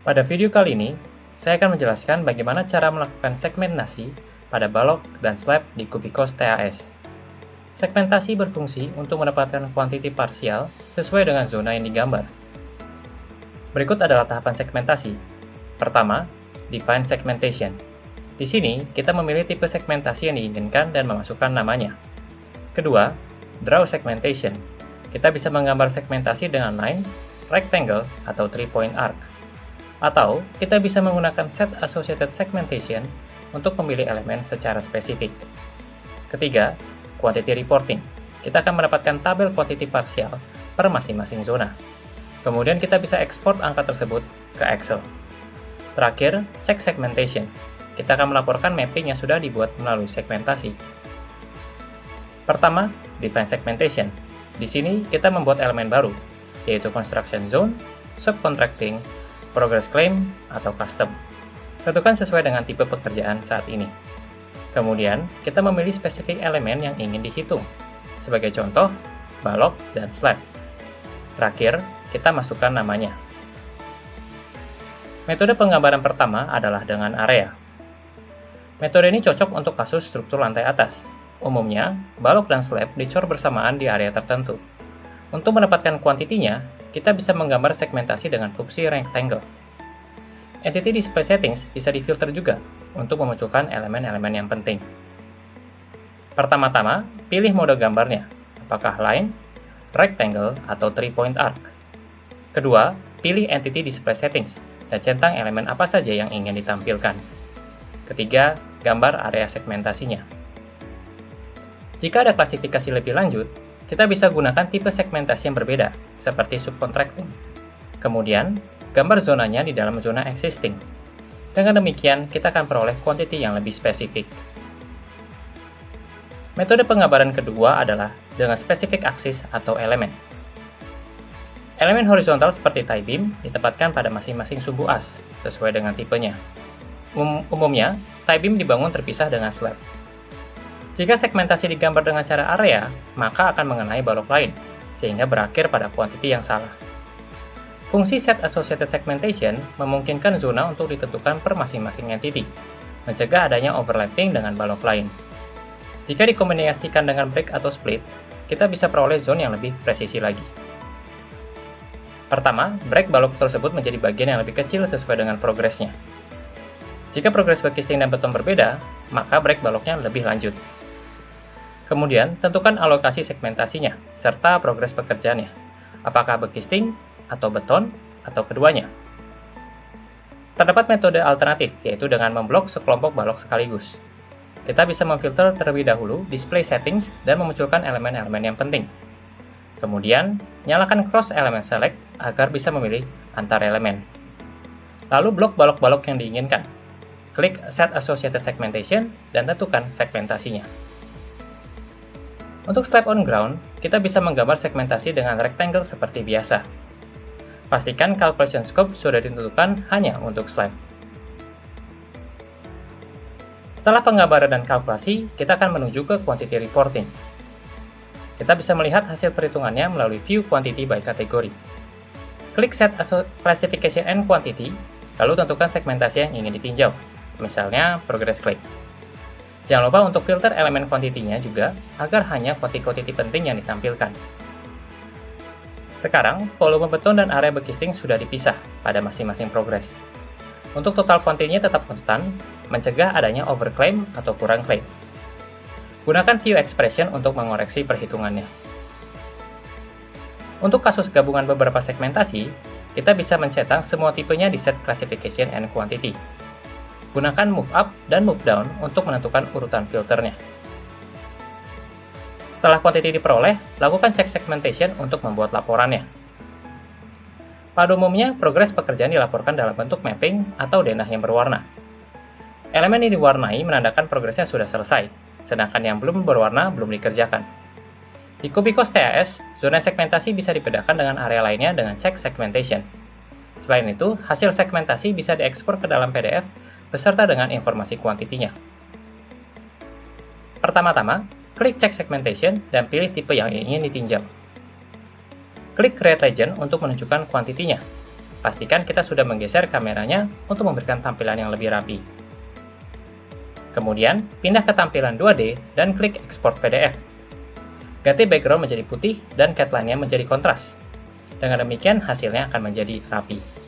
Pada video kali ini, saya akan menjelaskan bagaimana cara melakukan segmentasi pada balok dan slab di Kubikos TAS. Segmentasi berfungsi untuk mendapatkan kuantiti parsial sesuai dengan zona yang digambar. Berikut adalah tahapan segmentasi. Pertama, define segmentation. Di sini, kita memilih tipe segmentasi yang diinginkan dan memasukkan namanya. Kedua, draw segmentation. Kita bisa menggambar segmentasi dengan line, rectangle, atau 3-point arc. Atau, kita bisa menggunakan set associated segmentation untuk memilih elemen secara spesifik. Ketiga, quantity reporting. Kita akan mendapatkan tabel kuantiti parsial per masing-masing zona. Kemudian kita bisa ekspor angka tersebut ke Excel. Terakhir, check segmentation. Kita akan melaporkan mapping yang sudah dibuat melalui segmentasi. Pertama, define segmentation. Di sini kita membuat elemen baru, yaitu construction zone, subcontracting, progress claim, atau custom. Tentukan sesuai dengan tipe pekerjaan saat ini. Kemudian, kita memilih spesifik elemen yang ingin dihitung. Sebagai contoh, balok dan slab. Terakhir, kita masukkan namanya. Metode penggambaran pertama adalah dengan area. Metode ini cocok untuk kasus struktur lantai atas. Umumnya, balok dan slab dicor bersamaan di area tertentu. Untuk mendapatkan kuantitinya, kita bisa menggambar segmentasi dengan fungsi rectangle. Entity display settings bisa difilter juga untuk memunculkan elemen-elemen yang penting. Pertama-tama, pilih mode gambarnya, apakah line, rectangle, atau 3-point arc. Kedua, pilih entity display settings dan centang elemen apa saja yang ingin ditampilkan. Ketiga, gambar area segmentasinya. Jika ada klasifikasi lebih lanjut, kita bisa gunakan tipe segmentasi yang berbeda, seperti subcontracting. Kemudian, gambar zonanya di dalam zona existing. Dengan demikian, kita akan peroleh quantity yang lebih spesifik. Metode penggambaran kedua adalah dengan specific axis atau elemen. Elemen horizontal seperti tie beam ditempatkan pada masing-masing sumbu as, sesuai dengan tipenya. Umumnya, tie beam dibangun terpisah dengan slab. Jika segmentasi digambar dengan cara area, maka akan mengenai balok lain, sehingga berakhir pada kuantiti yang salah. Fungsi set associated segmentation memungkinkan zona untuk ditentukan per masing-masing entity, mencegah adanya overlapping dengan balok lain. Jika dikombinasikan dengan break atau split, kita bisa peroleh zone yang lebih presisi lagi. Pertama, break balok tersebut menjadi bagian yang lebih kecil sesuai dengan progresnya. Jika progres bekisting dan beton berbeda, maka break baloknya lebih lanjut. Kemudian, tentukan alokasi segmentasinya, serta progres pekerjaannya. Apakah bekisting, atau beton, atau keduanya. Terdapat metode alternatif, yaitu dengan memblok sekelompok balok sekaligus. Kita bisa memfilter terlebih dahulu display settings dan memunculkan elemen-elemen yang penting. Kemudian, nyalakan cross element select agar bisa memilih antar elemen. Lalu blok balok-balok yang diinginkan. Klik Set Associated Segmentation dan tentukan segmentasinya. Untuk slab on ground, kita bisa menggambar segmentasi dengan rectangle seperti biasa. Pastikan calculation scope sudah ditentukan hanya untuk slab. Setelah penggambaran dan kalkulasi, kita akan menuju ke quantity reporting. Kita bisa melihat hasil perhitungannya melalui view quantity by kategori. Klik Set Classification and Quantity, lalu tentukan segmentasi yang ingin ditinjau, misalnya progress claim. Jangan lupa untuk filter elemen kuantitinya juga, agar hanya kuantiti penting yang ditampilkan. Sekarang, volume beton dan area bekisting sudah dipisah pada masing-masing progres. Untuk total kuantitinya tetap konstan, mencegah adanya overclaim atau kurang claim. Gunakan view expression untuk mengoreksi perhitungannya. Untuk kasus gabungan beberapa segmentasi, kita bisa mencetak semua tipenya di set classification and quantity. Gunakan move up dan move down untuk menentukan urutan filternya. Setelah quantity diperoleh, lakukan cek segmentation untuk membuat laporannya. Pada umumnya, progres pekerjaan dilaporkan dalam bentuk mapping atau denah yang berwarna. Elemen yang diwarnai menandakan progresnya sudah selesai, sedangkan yang belum berwarna belum dikerjakan. Di Kubikos TAS, zona segmentasi bisa dibedakan dengan area lainnya dengan cek segmentation. Selain itu, hasil segmentasi bisa diekspor ke dalam PDF beserta dengan informasi kuantitinya. Pertama-tama, klik Check Segmentation dan pilih tipe yang ingin ditinjau. Klik Create Legend untuk menunjukkan kuantitinya. pastikan kita sudah menggeser kameranya untuk memberikan tampilan yang lebih rapi. Kemudian, pindah ke tampilan 2D dan klik Export PDF. Ganti background menjadi putih dan catline-nya menjadi kontras. Dengan demikian, hasilnya akan menjadi rapi.